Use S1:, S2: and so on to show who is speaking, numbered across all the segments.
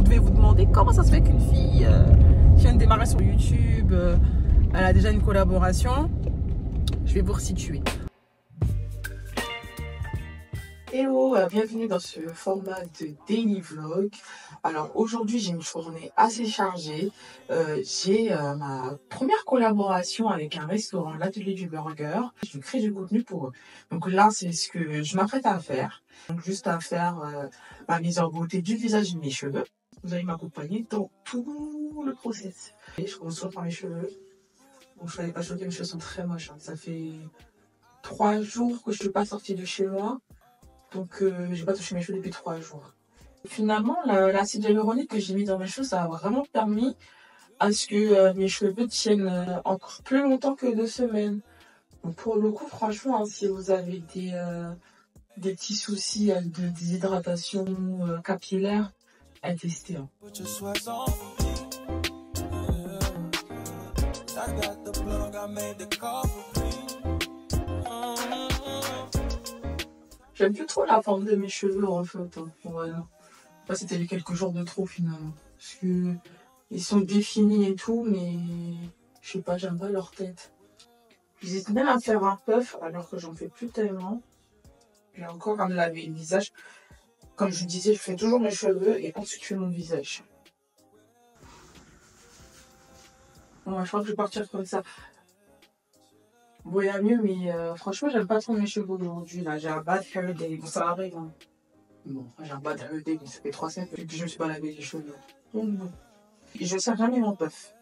S1: devez vous demander comment ça se fait qu'une fille qui vient de démarrer sur YouTube, elle a déjà une collaboration. Je vais vous resituer. Hello, bienvenue dans ce format de daily vlog. Alors aujourd'hui j'ai une journée assez chargée. J'ai ma première collaboration avec un restaurant, l'Atelier du Burger. Je crée du contenu pour eux. Donc là c'est ce que je m'apprête à faire. Donc juste à faire ma mise en beauté du visage et de mes cheveux. Vous allez m'accompagner dans tout le process. Et je commence toujours par mes cheveux. Bon, je n'allais pas choquer, mes cheveux sont très moches. Ça fait 3 jours que je ne suis pas sortie de chez moi. Donc, j'ai pas touché mes cheveux depuis 3 jours. Finalement, l'acide hyaluronique que j'ai mis dans mes cheveux, ça a vraiment permis à ce que mes cheveux tiennent encore plus longtemps que 2 semaines. Donc, pour le coup, franchement, hein, si vous avez des petits soucis de déshydratation capillaire, à tester. Hein. J'aime plus trop la forme de mes cheveux en fait. Hein. Voilà. Là, c'était les quelques jours de trop finalement. Parce que ils sont définis et tout, mais je sais pas, j'aime pas leur tête. J'hésite même à faire un puff alors que j'en fais plus tellement. J'ai encore à me laver le visage. Comme je vous disais, je fais toujours mes cheveux et ensuite je fais mon visage. Bon, je crois que je vais partir comme ça. Bon, il y a mieux, mais franchement, j'aime pas trop mes cheveux aujourd'hui. Là, j'ai un bad hair day. Bon, ça arrive. Hein. Bon, j'ai un bad hair day, mais ça fait 3 semaines que je me suis pas lavé les cheveux. Donc, bon. Et je sers jamais mon puff.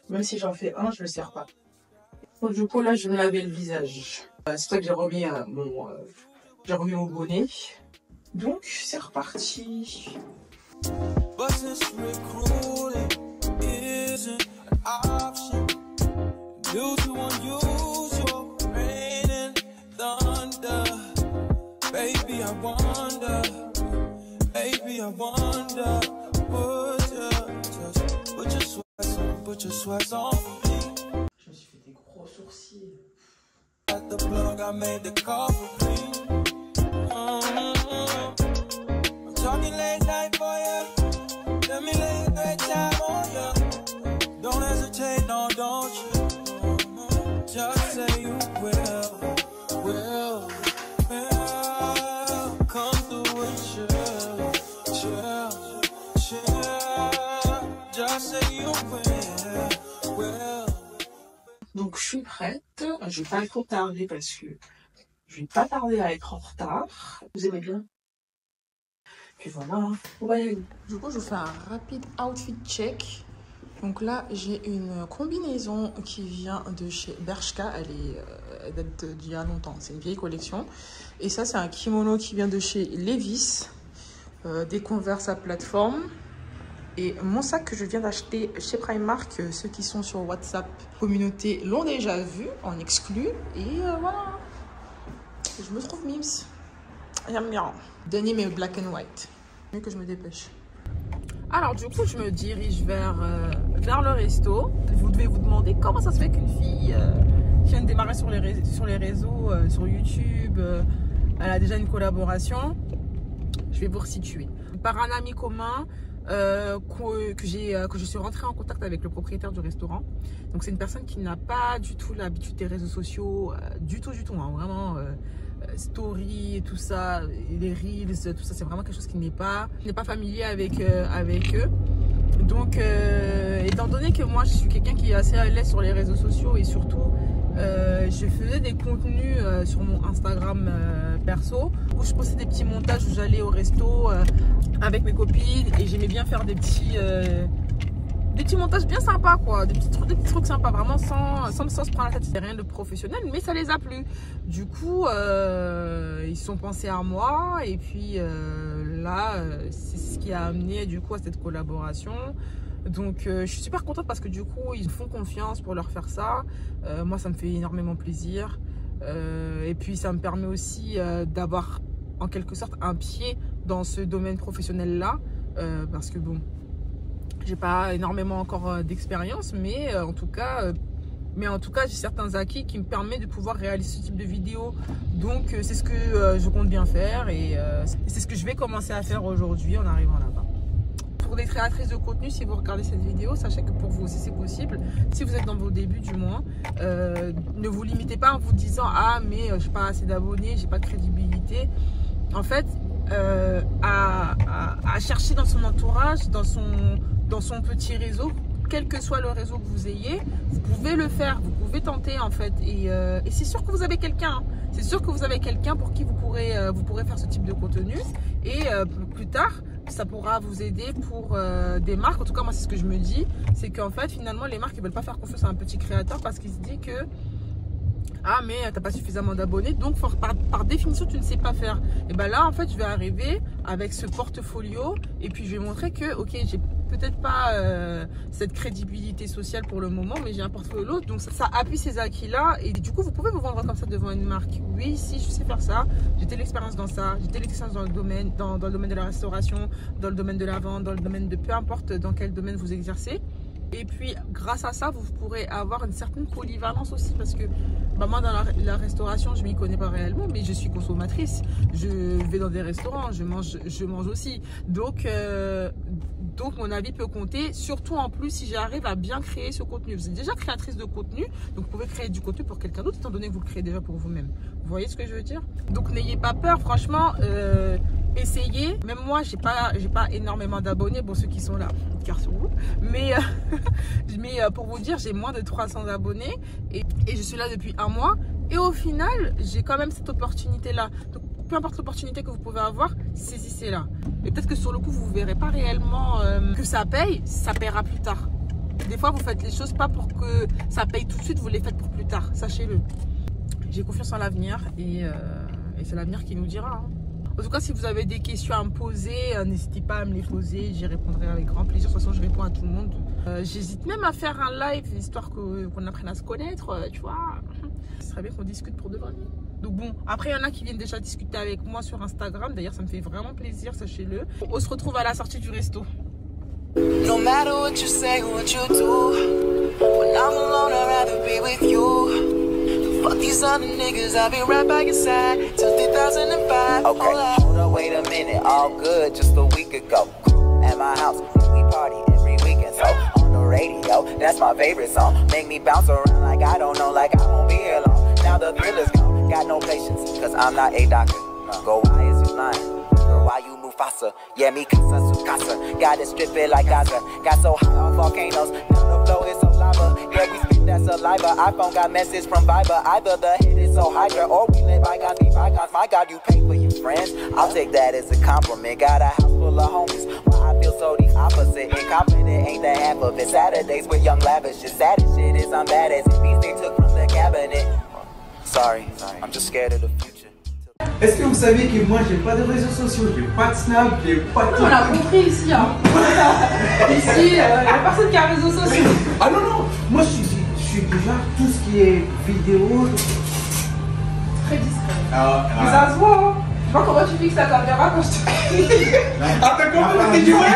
S1: Même si j'en fais un, je le sers pas. Donc, du coup, là, je vais me laver le visage. C'est pour ça que j'ai remis mon bonnet. Donc, c'est reparti. You to unusual rain and thunder. Baby, I wonder. Baby, I wonder. Put your sweats on me. Je me suis fait des gros sourcils. At the plug, I made the coffee. I'm talking late night for you. Let me lay a great time on you. Don't hesitate, no, don't you? Just say you will, come through and chill. Just say you will. Donc je suis prête, je vais pas trop tarder parce que je vais pas tarder à être en retard. Vous aimez bien? Puis voilà, on va y aller. Du coup je vous fais un rapide outfit check. Donc là, j'ai une combinaison qui vient de chez Bershka. Elle date d'il y a longtemps. C'est une vieille collection. Et ça, c'est un kimono qui vient de chez Levi's. Des Converse à plateforme. Et mon sac que je viens d'acheter chez Primark, ceux qui sont sur WhatsApp communauté l'ont déjà vu en exclu. Et voilà. Je me trouve mims. J'aime bien. Denim et black and white. Mieux que je me dépêche. Alors du coup je me dirige vers le resto. Vous devez vous demander comment ça se fait qu'une fille qui vient de démarrer sur les réseaux, sur YouTube, elle a déjà une collaboration. Je vais vous resituer. Par un ami commun que je suis rentrée en contact avec le propriétaire du restaurant. Donc c'est une personne qui n'a pas du tout l'habitude des réseaux sociaux, du tout hein, vraiment. Story et tout ça, les reels, tout ça, c'est vraiment quelque chose qui n'est pas familier avec eux. Donc étant donné que moi je suis quelqu'un qui est assez à l'aise sur les réseaux sociaux et surtout je faisais des contenus sur mon Instagram perso où je postais des petits montages où j'allais au resto avec mes copines et j'aimais bien faire des petits montages bien sympas quoi, des petits trucs sympas vraiment sans se prendre la tête. C'est rien de professionnel mais ça les a plu. Du coup ils se sont pensés à moi et puis là c'est ce qui a amené du coup à cette collaboration. Donc je suis super contente parce que du coup ils font confiance pour leur faire ça. Moi ça me fait énormément plaisir et puis ça me permet aussi d'avoir en quelque sorte un pied dans ce domaine professionnel là parce que bon, j'ai pas énormément encore d'expérience, mais en tout cas j'ai certains acquis qui me permettent de pouvoir réaliser ce type de vidéo. Donc c'est ce que je compte bien faire et c'est ce que je vais commencer à faire aujourd'hui en arrivant là-bas.
S2: pour des créatrices de contenu, si vous regardez cette vidéo, sachez que pour vous aussi c'est possible. Si vous êtes dans vos débuts du moins, ne vous limitez pas en vous disant « Ah mais je n'ai pas assez d'abonnés, j'ai pas de crédibilité ». En fait, à chercher dans son entourage, dans son petit réseau, quel que soit le réseau que vous ayez, vous pouvez le faire, vous pouvez tenter en fait. Et c'est sûr que vous avez quelqu'un, hein. C'est sûr que vous avez quelqu'un pour qui vous pourrez faire ce type de contenu. Et plus tard, ça pourra vous aider pour des marques. En tout cas, moi, c'est ce que je me dis. C'est qu'en fait, finalement, les marques ne veulent pas faire confiance à un petit créateur parce qu'ils se disent que ah mais t'as pas suffisamment d'abonnés, donc par définition tu ne sais pas faire. Et ben là en fait je vais arriver avec ce portfolio et puis je vais montrer que ok, j'ai peut-être pas cette crédibilité sociale pour le moment, mais j'ai un portfolio, donc ça appuie ces acquis là. Et du coup vous pouvez vous vendre comme ça devant une marque. Oui, si je sais faire ça, j'ai telle expérience dans ça, j'ai telle expérience dans le domaine, dans le domaine de la restauration, dans le domaine de la vente, dans le domaine de peu importe dans quel domaine vous exercez. Et puis, grâce à ça, vous pourrez avoir une certaine polyvalence aussi. Parce que bah, moi, dans la restauration, je ne m'y connais pas réellement, mais je suis consommatrice. Je vais dans des restaurants, je mange aussi. Donc, mon avis peut compter. Surtout en plus, si j'arrive à bien créer ce contenu. Vous êtes déjà créatrice de contenu, donc vous pouvez créer du contenu pour quelqu'un d'autre, étant donné que vous le créez déjà pour vous-même. Vous voyez ce que je veux dire? Donc, n'ayez pas peur, franchement. Essayez. Même moi, j'ai pas énormément d'abonnés. Bon, ceux qui sont là, car sur vous. Mais pour vous dire, j'ai moins de 300 abonnés et je suis là depuis un mois. Et au final, j'ai quand même cette opportunité-là. Donc, peu importe l'opportunité que vous pouvez avoir, saisissez-la. Et peut-être que sur le coup, vous ne verrez pas réellement que ça paye. Ça paiera plus tard. Des fois, vous faites les choses pas pour que ça paye tout de suite. Vous les faites pour plus tard. Sachez-le. J'ai confiance en l'avenir et c'est l'avenir qui nous dira. Hein. En tout cas, si vous avez des questions à me poser, n'hésitez pas à me les poser. J'y répondrai avec grand plaisir. De toute façon, je réponds à tout le monde. J'hésite même à faire un live, histoire qu'on apprenne à se connaître, tu vois. Ce serait bien qu'on discute pour de vrai. Donc bon, après, il y en a qui viennent déjà discuter avec moi sur Instagram. D'ailleurs, ça me fait vraiment plaisir, sachez-le. On se retrouve à la sortie du resto. No matter what you say, what you do, when I'm alone, I'd rather be with you. Fuck these other niggas, I'll be right by your side till 2005. Okay, hold up, wait a minute, all good just a week ago. At my house, we party every weekend, so on the radio, that's my favorite song. Make me bounce around like I don't know, like I won't be here long. Now the thrill is gone, got no patience, cause I'm not a doctor. Go, why is you lying? Girl, why you Mufasa? Yeah, me casa su casa, got it stripping like Gaza. Got so high on volcanoes, now the flow is so lava. Yeah, we spit that saliva, iPhone got message from Viber. Either the hit is so hydra, or we let bygones be bygones. My God, you pay for your friends, I'll take that as a compliment. Got a house full of homies, why I feel so the opposite. Incompetent ain't the half of it. Saturdays with young lavish, just saddest shit is I'm bad as it. Beats they took from the cabinet. Sorry, I'm just scared of the future.
S3: Est-ce que vous savez que moi j'ai pas de réseaux sociaux, j'ai pas de Snap, j'ai pas de...
S2: On l'a compris ici, hein. Ici, il y a personne qui a réseaux sociaux.
S3: Ah non, non, moi je suis déjà tout ce qui est vidéo.
S2: Très discret. Mais ça se voit, hein. Je sais pas comment tu fixes ta caméra quand je te...
S3: Ah t'as compris parce que tu vois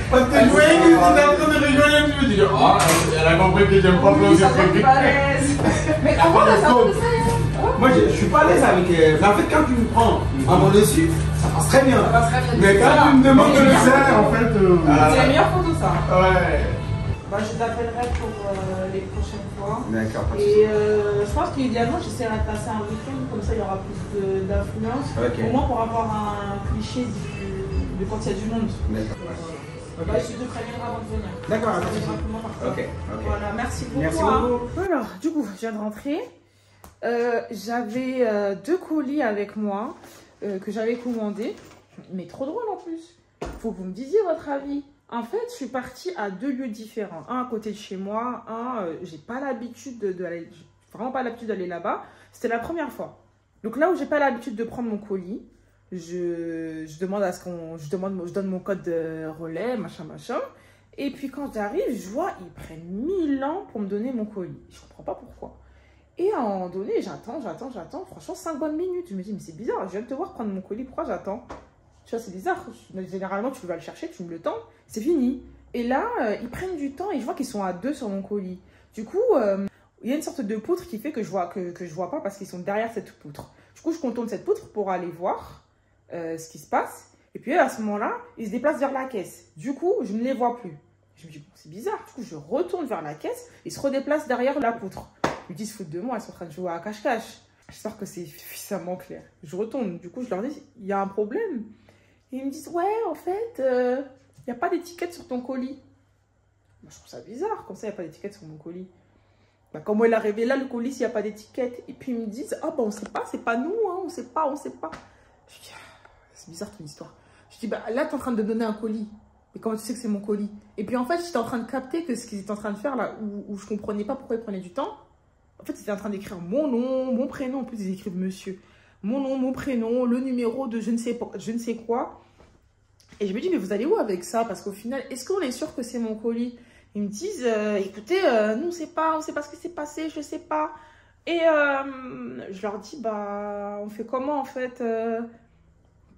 S3: parce que je voyais que tu étais en train de rigoler, tu me dis ah, elle a compris que j'aime pas pleurer.
S2: Ça me pas à l'aise. Mais comment ça
S3: moi je suis pas à l'aise avec... En fait quand tu me prends à mon dessus, ça passe très bien.
S2: Ça passe très bien.
S3: Mais quand tu me demandes de le faire, en fait...
S2: C'est la meilleure photo ça.
S3: Ouais.
S2: Bah, je t'appellerai pour les prochaines fois.
S3: D'accord.
S2: Et je pense qu'idéalement, j'essaierai de passer un week-end, comme ça il y aura plus d'influence.
S3: Okay.
S2: Au moins pour avoir un cliché de quand il y a du monde.
S3: D'accord.
S2: Bah, je te préviendrai avant de venir.
S3: D'accord.
S2: Ok. Voilà, merci beaucoup.
S3: Merci beaucoup.
S2: Alors, du coup, je viens de rentrer. J'avais 2 colis avec moi que j'avais commandés. Mais trop drôle en plus. Faut que vous me disiez votre avis. En fait, je suis partie à 2 lieux différents. Un à côté de chez moi, j'ai pas l'habitude d'aller, vraiment pas l'habitude d'aller là-bas. C'était la première fois. Donc là où j'ai pas l'habitude de prendre mon colis, je demande à ce qu'on, je donne mon code de relais, machin. Et puis quand j'arrive, je vois ils prennent 1000 ans pour me donner mon colis. Je comprends pas pourquoi. Et à un moment donné, j'attends. Franchement, 5 bonnes minutes. Je me dis mais c'est bizarre. Je viens de te voir prendre mon colis. Pourquoi j'attends? Tu vois, c'est bizarre. Généralement, tu vas le chercher, tu me le tends, c'est fini. Et là, ils prennent du temps et je vois qu'ils sont à 2 sur mon colis. Du coup, il y a une sorte de poutre qui fait que je vois pas parce qu'ils sont derrière cette poutre. Du coup, je contourne cette poutre pour aller voir ce qui se passe. Et puis à ce moment-là, ils se déplacent vers la caisse. Du coup, je ne les vois plus. Je me dis, bon, c'est bizarre. Du coup, je retourne vers la caisse. Ils se redéplacent derrière la poutre. Ils me disent, foutent de moi, ils sont en train de jouer à cache-cache. J'espère que c'est suffisamment clair. Je retourne. Du coup, je leur dis, il y a un problème. Et ils me disent, ouais, en fait, il n'y a pas d'étiquette sur ton colis. Moi, je trouve ça bizarre. Comme ça, il n'y a pas d'étiquette sur mon colis. Bah, comment il est arrivé là, le colis, s'il n'y a pas d'étiquette? Et puis, ils me disent, ah, bah, on ne sait pas, c'est pas nous, hein, on ne sait pas, on ne sait pas. Je dis, c'est bizarre ton histoire. Je dis, bah, là, tu es en train de me donner un colis. Et comment tu sais que c'est mon colis? Et puis, en fait, j'étais en train de capter que ce qu'ils étaient en train de faire là, où je ne comprenais pas pourquoi ils prenaient du temps. En fait, ils étaient en train d'écrire mon nom, mon prénom. En plus, ils écrivent monsieur. Mon nom, mon prénom, le numéro de je ne sais quoi. Et je me dis, mais vous allez où avec ça? Parce qu'au final, est-ce qu'on est sûr que c'est mon colis? Ils me disent, écoutez, nous, on ne sait pas ce qui s'est passé, je ne sais pas. Et je leur dis, bah, on fait comment en fait?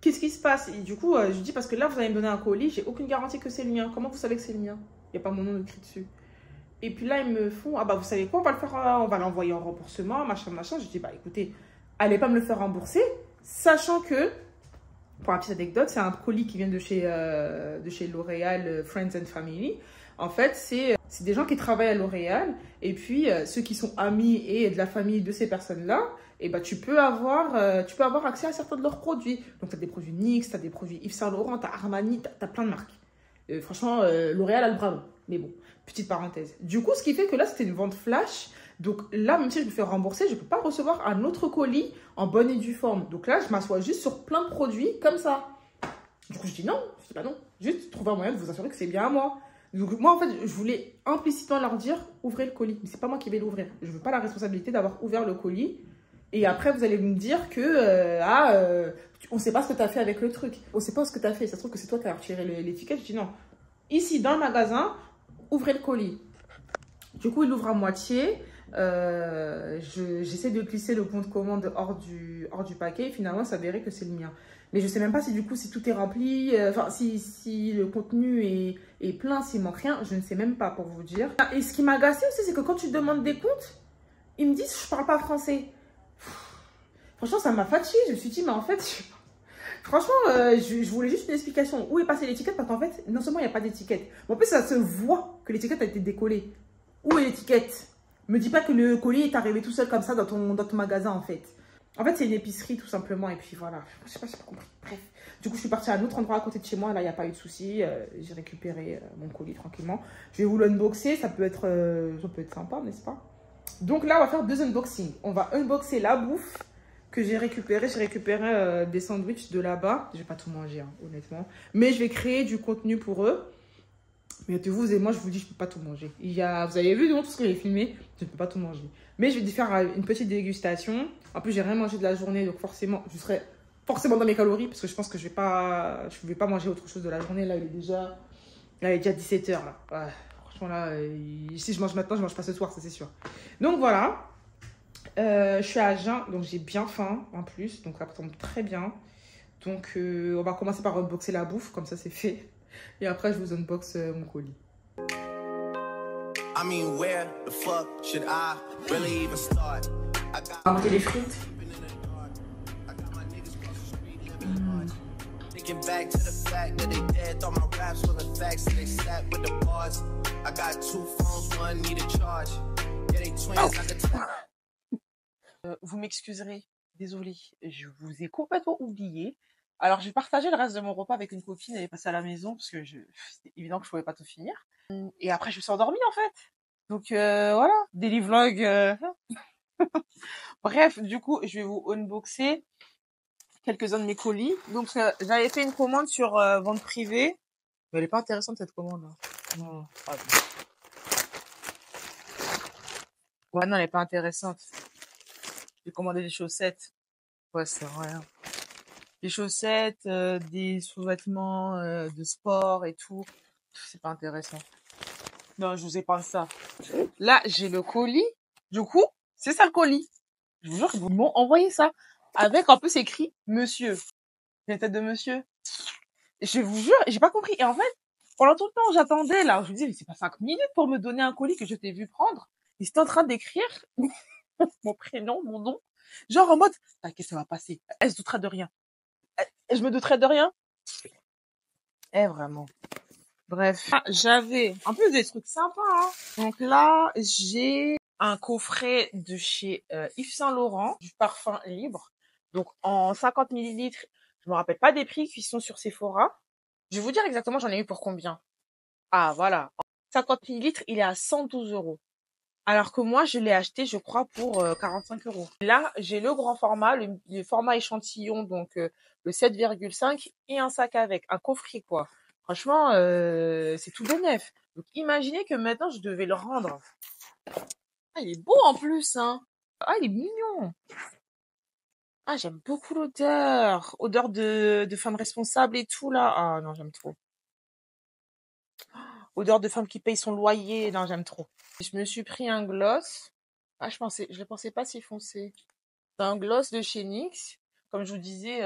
S2: Qu'est-ce qui se passe? Et du coup, je dis, parce que là, vous allez me donner un colis, j'ai aucune garantie que c'est le mien. Comment vous savez que c'est le mien? Il n'y a pas mon nom écrit dessus. Et puis là, ils me font, ah bah, vous savez quoi, on va le faire, on va l'envoyer en remboursement, machin, machin. Je dis, bah, écoutez, allez pas me le faire rembourser, sachant que, pour la petite anecdote, c'est un colis qui vient de chez L'Oréal Friends and Family. En fait, c'est des gens qui travaillent à L'Oréal. Et puis, ceux qui sont amis et de la famille de ces personnes-là, et bah, tu peux avoir accès à certains de leurs produits. Donc, tu as des produits NYX, tu as des produits Yves Saint Laurent, tu as Armani, tu as plein de marques. Franchement, L'Oréal a le bravo. Mais bon, petite parenthèse. Du coup, ce qui fait que là, c'était une vente flash. Donc là, même si je me fais rembourser, je ne peux pas recevoir un autre colis en bonne et due forme. Donc là, je m'assois juste sur plein de produits comme ça. Du coup, je dis non. Je dis pas non. Juste trouver un moyen de vous assurer que c'est bien à moi. Donc moi, en fait, je voulais implicitement leur dire, ouvrez le colis. Mais c'est pas moi qui vais l'ouvrir. Je ne veux pas la responsabilité d'avoir ouvert le colis. Et après, vous allez me dire que, on ne sait pas ce que tu as fait avec le truc. On ne sait pas ce que tu as fait. Ça se trouve que c'est toi qui as retiré l'étiquette. Je dis non. Ici, dans le magasin, ouvrez le colis. Du coup, il ouvre à moitié. J'essaie de glisser le bon de commande hors du paquet. Et finalement, ça s'avérait que c'est le mien. Mais je ne sais même pas si du coup, si tout est rempli. Enfin, si le contenu est plein, s'il manque rien. Je ne sais même pas pour vous dire. Et ce qui m'a agacé aussi, c'est que quand tu demandes des comptes, ils me disent, je ne parle pas français. Franchement, ça m'a fatiguée. Je me suis dit, mais en fait, franchement, je voulais juste une explication. Où est passée l'étiquette? Parce qu'en fait, non seulement il n'y a pas d'étiquette, mais en plus, ça se voit que l'étiquette a été décollée. Où est l'étiquette? Me dis pas que le colis est arrivé tout seul comme ça dans ton magasin, en fait. En fait, c'est une épicerie, tout simplement. Et puis, voilà. Je sais pas, j'ai pas compris. Bref. Du coup, je suis partie à un autre endroit à côté de chez moi. Là, il n'y a pas eu de souci. J'ai récupéré mon colis tranquillement. Je vais vous l'unboxer. Ça peut être sympa, n'est-ce pas? Donc là, on va faire deux unboxings. On va unboxer la bouffe que j'ai récupérée. J'ai récupéré des sandwichs de là-bas. Je vais pas tout manger, hein, honnêtement. Mais je vais créer du contenu pour eux. Mais de vous et moi, je vous dis, je ne peux pas tout manger. Vous avez vu tout ce que j'ai filmé, je ne peux pas tout manger. Mais je vais faire une petite dégustation. En plus, j'ai rien mangé de la journée, donc forcément, je serai forcément dans mes calories parce que je pense que je vais pas manger autre chose de la journée. Là, il est déjà 17 h là. Ouais, franchement, là, si je mange maintenant, je ne mange pas ce soir, ça c'est sûr. Donc voilà. Je suis à jeun, donc j'ai bien faim en plus. Donc ça tombe très bien. Donc on va commencer par unboxer la bouffe, comme ça c'est fait. Et après, je vous unbox mon colis. On va monter les frites. Vous m'excuserez, désolée, je vous ai complètement oublié. Alors, j'ai partagé le reste de mon repas avec une copine, elle est passée à la maison parce que c'était évident que je pouvais pas tout finir. Et après, je me suis endormie en fait. Donc voilà, daily vlog. Bref, du coup, je vais vous unboxer quelques-uns de mes colis. Donc, j'avais fait une commande sur vente privée. Mais elle est pas intéressante cette commande. Hein. Non, ouais, non, elle est pas intéressante. J'ai commandé des chaussettes. Ouais, c'est rien. Des chaussettes, des sous-vêtements de sport et tout. C'est pas intéressant. Non, je vous épargne ça. Là, j'ai le colis. Du coup, c'est ça le colis. Je vous jure qu'ils m'ont envoyé ça. Avec en plus écrit monsieur. La tête de monsieur. Je vous jure, j'ai pas compris. Et en fait, pendant tout le temps, j'attendais là. Je me disais, mais c'est pas 5 minutes pour me donner un colis que je t'ai vu prendre. Ils étaient en train d'écrire mon prénom, mon nom. Genre en mode, t'inquiète, ça va passer. Elle se douterait de rien. Je me douterais de rien. Eh, vraiment. Bref. Ah, j'avais, en plus des trucs sympas, hein. Donc là, j'ai un coffret de chez Yves Saint Laurent, du parfum libre. Donc en 50 millilitres, je me rappelle pas des prix qui sont sur Sephora. Je vais vous dire exactement, j'en ai eu pour combien. Ah, voilà. 50 millilitres, il est à 112 euros. Alors que moi, je l'ai acheté, je crois, pour 45 euros. Là, j'ai le grand format, le format échantillon, donc le 7,5 et un sac avec, un coffret, quoi. Franchement, c'est tout bénef. Donc, imaginez que maintenant, je devais le rendre. Ah, il est beau en plus, hein. Ah, il est mignon. Ah, j'aime beaucoup l'odeur. Odeur de femme responsable et tout, là. Ah, non, j'aime trop. Odeur de femme qui paye son loyer. Non, j'aime trop. Je me suis pris un gloss. Ah, je le pensais pas si foncé. C'est un gloss de chez NYX. Comme je vous disais,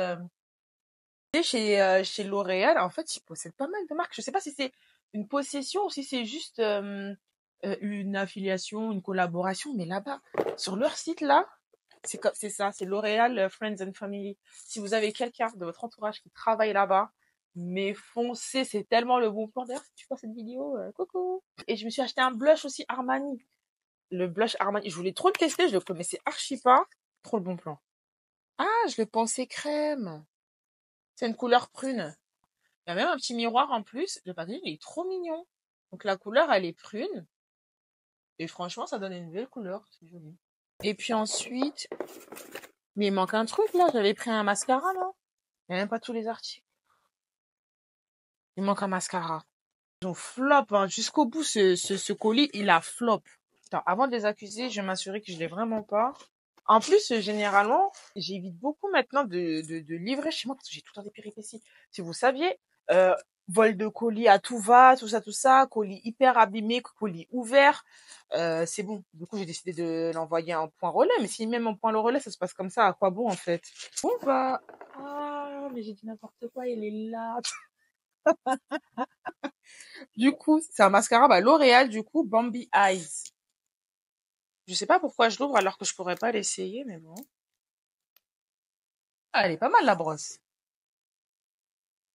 S2: chez L'Oréal, en fait, ils possèdent pas mal de marques. Je sais pas si c'est une possession ou si c'est juste une affiliation, une collaboration, mais là-bas, sur leur site, là, c'est ça, c'est L'Oréal Friends and Family. Si vous avez quelqu'un de votre entourage qui travaille là-bas, mais foncez, c'est tellement le bon plan. D'ailleurs, si tu vois cette vidéo, coucou. Et je me suis acheté un blush aussi Armani. Le blush Armani, je voulais trop le tester, je le connaissais archi pas. Trop le bon plan. Ah, je le pensais crème. C'est une couleur prune. Il y a même un petit miroir en plus. Le packaging, il est trop mignon. Donc la couleur, elle est prune. Et franchement, ça donne une belle couleur. C'est joli. Et puis ensuite, mais il manque un truc là. J'avais pris un mascara là. Il n'y a même pas tous les articles. Il manque un mascara. Ils ont flop, hein. Jusqu'au bout, ce colis, il a flop. Attends, avant de les accuser, je vais m'assurer que je l'ai vraiment pas. En plus, généralement, j'évite beaucoup maintenant de livrer chez moi parce que j'ai tout le temps des péripéties. Si vous saviez, vol de colis à tout va, tout ça, colis hyper abîmé, colis ouvert, c'est bon. Du coup, j'ai décidé de l'envoyer en point relais. Mais si même en point le relais, ça se passe comme ça, à quoi bon en fait? Bon bah, ah, mais j'ai dit n'importe quoi, il est là. Du coup, c'est un mascara, bah, L'Oréal, du coup, Bambi Eyes. Je sais pas pourquoi je l'ouvre alors que je pourrais pas l'essayer, mais bon. Ah, elle est pas mal la brosse.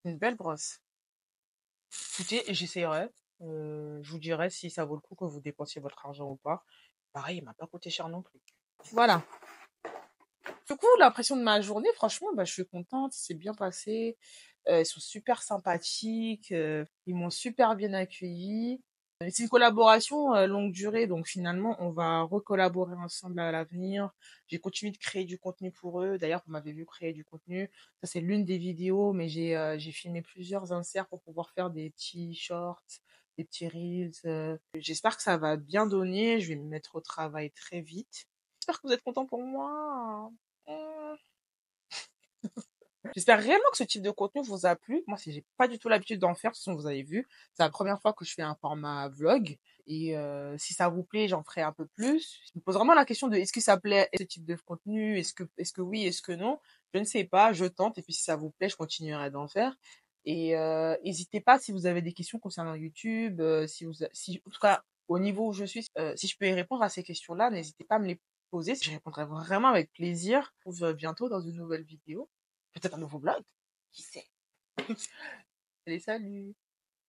S2: Une belle brosse. Écoutez, j'essayerai. Je vous dirai si ça vaut le coup que vous dépensiez votre argent ou pas. Pareil, il m'a pas coûté cher non plus. Voilà. Du coup, l'impression de ma journée, franchement, bah, je suis contente. C'est bien passé. Ils sont super sympathiques. Ils m'ont super bien accueilli. C'est une collaboration longue durée, donc finalement, on va recollaborer ensemble à l'avenir. J'ai continué de créer du contenu pour eux. D'ailleurs, vous m'avez vu créer du contenu. Ça, c'est l'une des vidéos, mais j'ai filmé plusieurs inserts pour pouvoir faire des petits shorts, des petits reels. J'espère que ça va bien donner. Je vais me mettre au travail très vite. J'espère que vous êtes contents pour moi. J'espère réellement que ce type de contenu vous a plu. Moi, si j'ai pas du tout l'habitude d'en faire, de toute façon, vous avez vu, c'est la première fois que je fais un format vlog. Et si ça vous plaît, j'en ferai un peu plus. Je me pose vraiment la question de est-ce que ça plaît ce type de contenu? Est-ce que oui, est-ce que non? Je ne sais pas, je tente. Et puis si ça vous plaît, je continuerai d'en faire. Et n'hésitez pas si vous avez des questions concernant YouTube, si en tout cas au niveau où je suis, si je peux y répondre à ces questions-là, n'hésitez pas à me les poser. Je répondrai vraiment avec plaisir. On se voit bientôt dans une nouvelle vidéo. Peut-être un nouveau blog. Qui sait? Allez, salut!